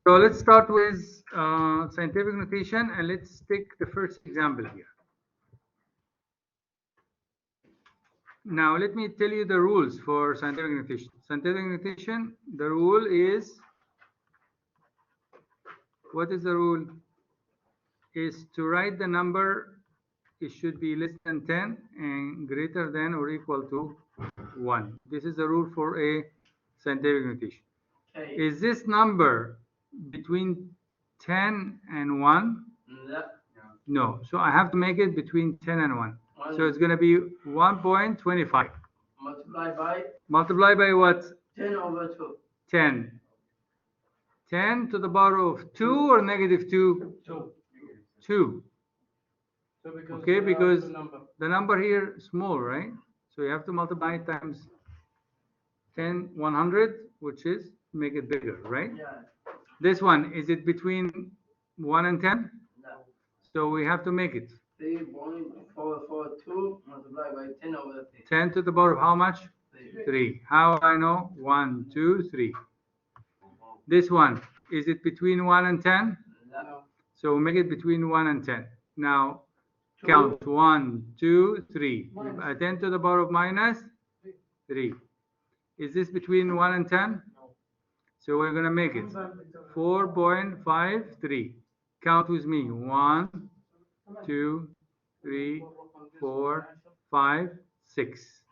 So let's start with scientific notation, and let's take the first example here. Now let me tell you the rules for scientific notation. Scientific notation, the rule is, what is the rule? Is to write the number, it should be less than 10 and greater than or equal to 1. This is the rule for a scientific notation. Okay. Is this number between 10 and 1? No. So I have to make it between 10 and 1. So it's going to be 1.25. Multiply by what? 10 over 2. 10. 10 to the power of 2 or negative 2? 2. 2. Okay, because the number here is small, right? So you have to multiply times 10, 100, which is make it bigger, right? Yeah. This one, is it between 1 and 10? No. So we have to make it 3.442 multiplied by 10 over 3. 10 to the power of how much? 3. 3. How I know? 1, 2, 3. This one, is it between 1 and 10? No. So make it between 1 and 10. Now count 1, 2, 3. 10 to the power of minus 3. Is this between 1 and 10? No. So we're going to make it 4.53. Count with me. 1, 2, 3, 4, 5, 6.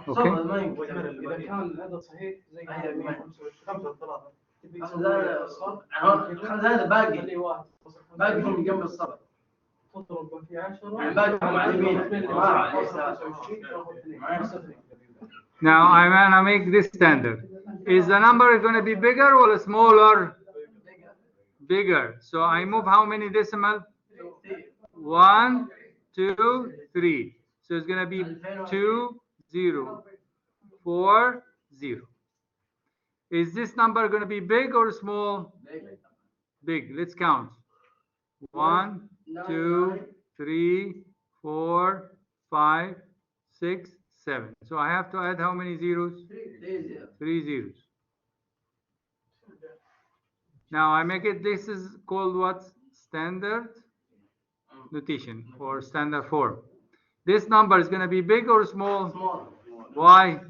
Okay. إذا كان العدد صحيح زي 5 هذا باقي باقي جنب الصفر. تضرب في 10 يعني باقي على اليمين. Now I'm gonna make this standard. Is the number going to be bigger or smaller? Bigger. So I move how many decimal? 1, 2, 3. So it's going to be 2, 0, 4, 0. Is this number going to be big or small? Big. Let's count. 1, 2, 3, 4, 5, 6, 7. So I have to add how many zeros? 3 zeros. Now I make it, this is called what? Standard notation or standard form. This number is going to be big or small? Small. Why?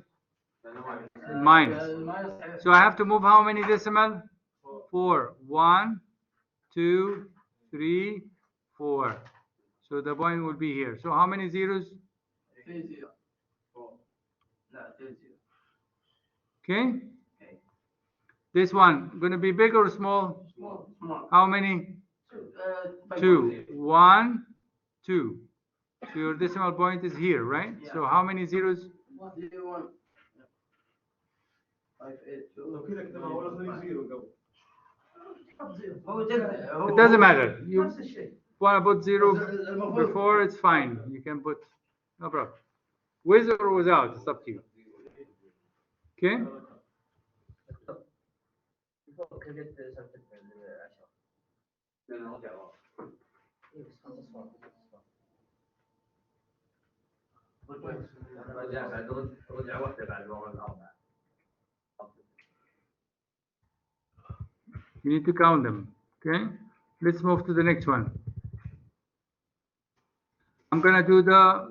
Minus. So I have to move how many decimal? 4. 1, 2, 3, 4. So the point will be here. So how many zeros? 3 0. No, 3 0. Okay. This one going to be big or small? Small. How many? 2. 1, 2. So your decimal point is here, right? Yeah. So how many zeros? 1 0 1 5 8 2. It doesn't matter. You want to put 0 before, it's fine. You can put, no problem. With or without, it's up to you. Okay? You need to count them. Okay? Let's move to the next one. I'm going to do the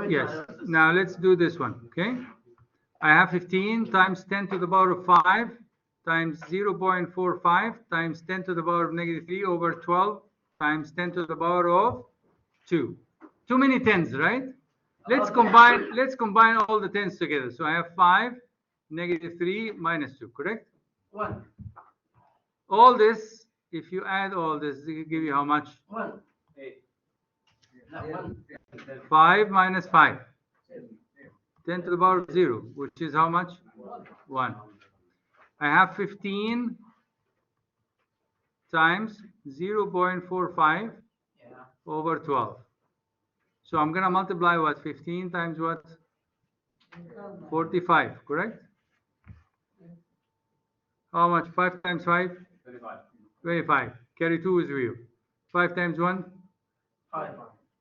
yes. Now let's do this one. Okay? I have 15 times 10 to the power of 5 times 0.45 times 10 to the power of negative 3 over 12 times 10 to the power of 2. Too many tens, right? Let's combine all the tens together. So I have 5, negative 3, minus 2, correct? 1. All this, if you add all this, it will give you how much? 1. 8. 1. 5 minus 5. 10 to the power of 0, which is how much? 1. I have 15 times 0.45 over 12. So I'm going to multiply what? 15 times what? 45, correct? How much? 5 times 5? 25. 25. Carry 2 is real. 5 times 1? 5.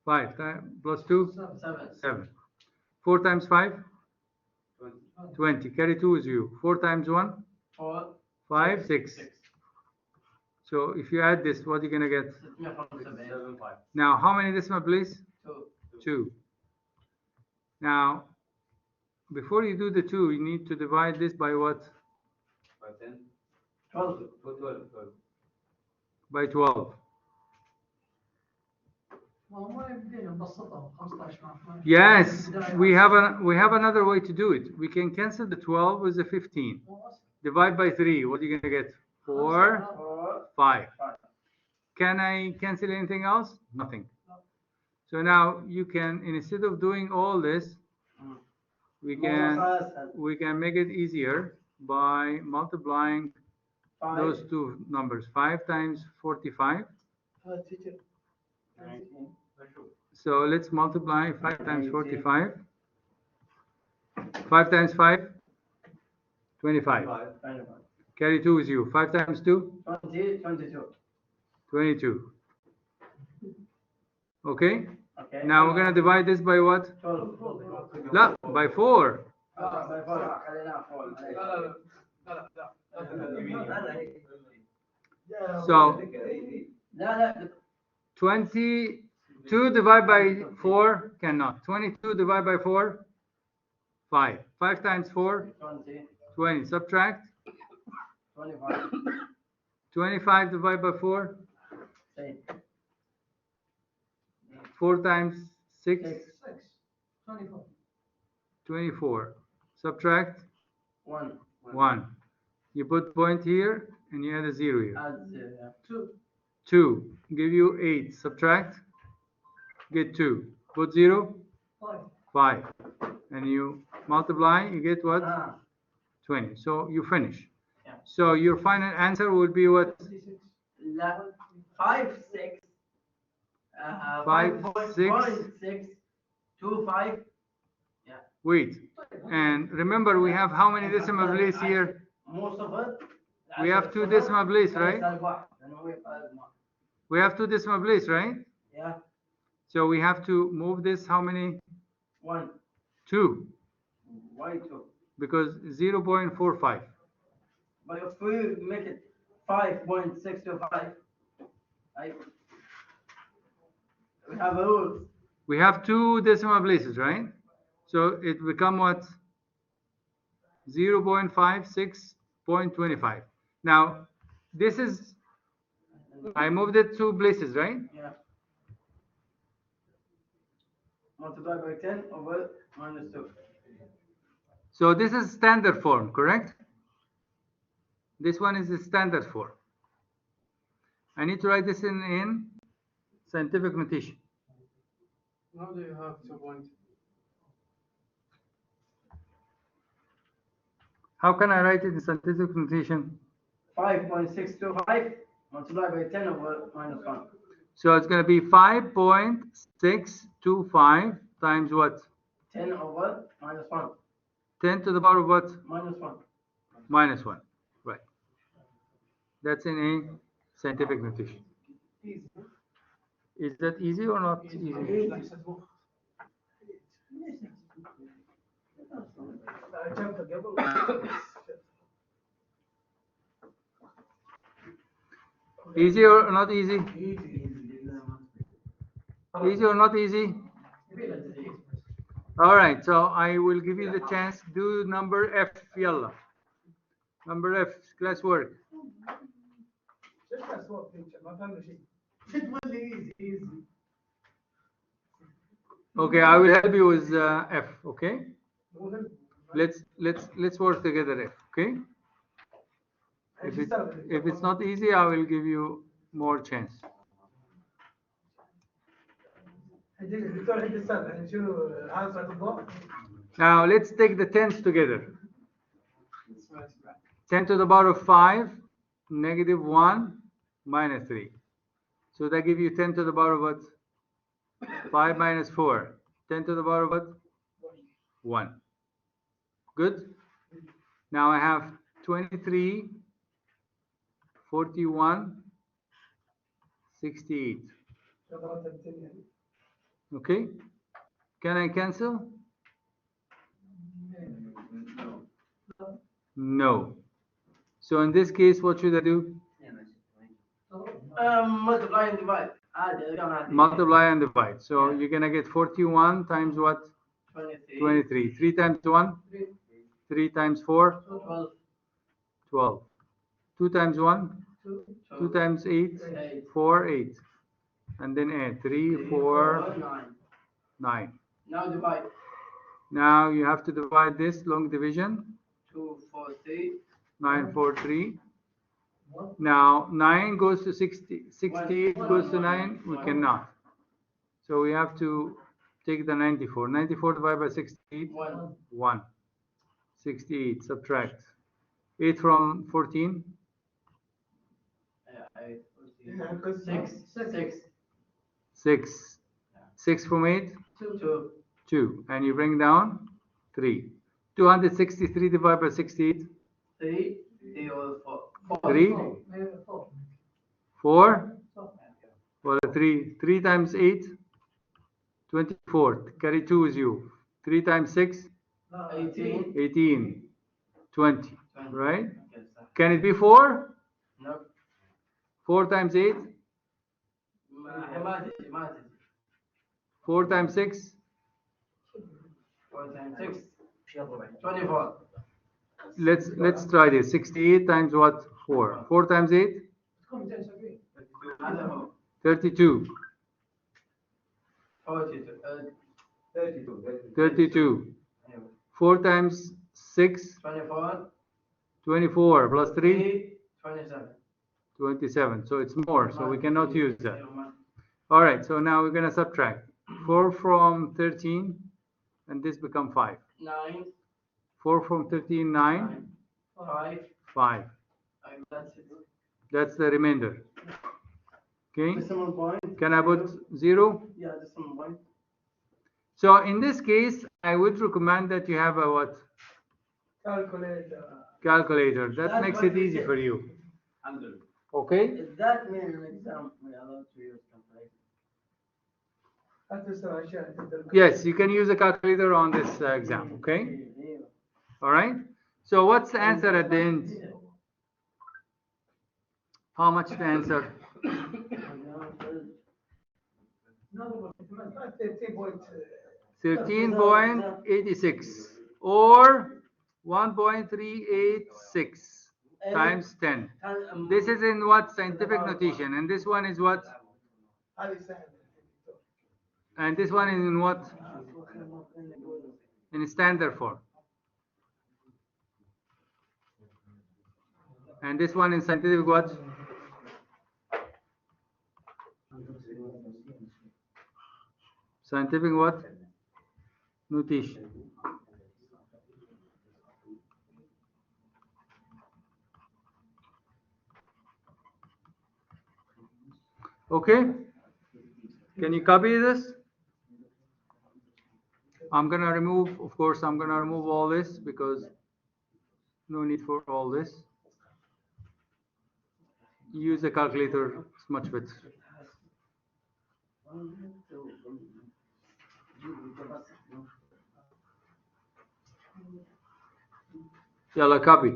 5. Plus 2? 7. 7. 4 times 5? 20. 20. Carry 2 is you. 4 times 1? 4. 5, 6. 6. So if you add this, what are you going to get? 7. 5. Now, how many decimal places? 2. 2. Now, before you do the 2, you need to divide this by what? By 10. 12. 12. By 12. Yes, we have another way to do it. We can cancel the 12 with the 15. Divide by 3. What are you going to get? 4, 5. Can I cancel anything else? Nothing. So now you can, instead of doing all this, we can make it easier by multiplying those two numbers. 5 times 45. So let's multiply 5 times 45. 5 times 5? 25. Carry 2 is you. 5 times 2? 22. 22. Okay? Okay. Now we're going to divide this by what? 12. No, by 4. By 4. So 22 divided by 4 cannot. 22 divided by 4? 5. 5 times 4? 20. 20. Subtract. 25. 25 divided by 4? 8. 4 times 6? 24. 24. Subtract. 1. 1. You put point here and you add a 0 here. Add 0. 2. 2. Give you 8. Subtract. Get 2. Put 0. 5. 5. And you multiply, you get what? 20. So you finish. Yeah. So your final answer will be what? 5, 6. 5, 6. 5.625. Yeah. Wait. And remember, we have how many decimal places here? Most of it. We have 2 decimal places, right? We have 2 decimal places, right? Yeah. So we have to move this how many? 1. 2. Why 2? Because 0.45. But if we make it 5.625, we have a rule. We have 2 decimal places, right? So it become what? 0.56.25. Now, this is, I moved it 2 places, right? Yeah. Multiply by 10 over minus 2. So this is standard form, correct? This one is the standard form. I need to write this in scientific notation. How do you have 2 points? How can I write it in scientific notation? 5.625 multiplied by 10 over minus 1. So it's going to be 5.625 times what? 10 over minus 1. 10 to the power of what? Minus 1. Minus 1. Right. That's in a scientific notation. Easy. Is that easy or not easy? Easy or not easy? Easy or not easy? All right, so I will give you the chance. Do number F, yalla. Number F, classwork. Okay, I will help you with F. Okay. Let's work together. F. Okay. If it's not easy, I will give you more chance. Now let's take the tens together. 10 to the power of 5, negative 1, minus 3. So that gives you 10 to the power of what? 5 minus 4. 10 to the power of what? 1. Good. Now I have 23 41 68. Okay, can I cancel? No. So in this case, what should I do? Multiply and divide. Multiply and divide. So you're gonna get 41 times what? 23. 3 times 1? 3 times 4? 12. 2 times 1? 2 times 8? 4, 8. And then add 3, 4, 9. Now divide. Now you have to divide this long division. 2, 4, 3. 9, 4, 3. Now 9 goes to 60. 68 goes to 9. We cannot. So we have to take the 94. 94 divided by 68. 1. 68. Subtract. 8 from 14. 6. 6 from 8. 2. And you bring down 3. 263 divided by 68. 3. 3. 4. Well, 3. 3 times 8. 24. Carry 2 with you. 3 times 6. 18. 18. 20. Right? Can it be 4? No. 4 times 8. 4 times 6. 4 times 6. 24. Let's try this. 68 times what? 4. 4 times 8. 32. 32. 4 times 6. 24. 24 plus 3. 27. 27. So it's more. So we cannot use that. All right. So now we're going to subtract 4 from 13, and this become 5. 9. 4 from 13, 9. 5. 5. That's it. That's the remainder. Okay. Decimal point. Can I put 0? Yeah, decimal point. So in this case, I would recommend that you have a what? Calculator. That makes it easy for you. Okay. Is that mean an exam we are allowed to use calculator? Yes, you can use a calculator on this exam. Okay. All right. So what's the answer at the end? How much the answer? 13.86 or 1.386 times 10. This is in what scientific notation, and this one is what? And this one is in what? In standard form. And this one in scientific what? Scientific what? Notation. Okay. Can you copy this? I'm going to remove, of course, I'm going to remove all this because no need for all this. Use a calculator, it's much better. Yalla, copy.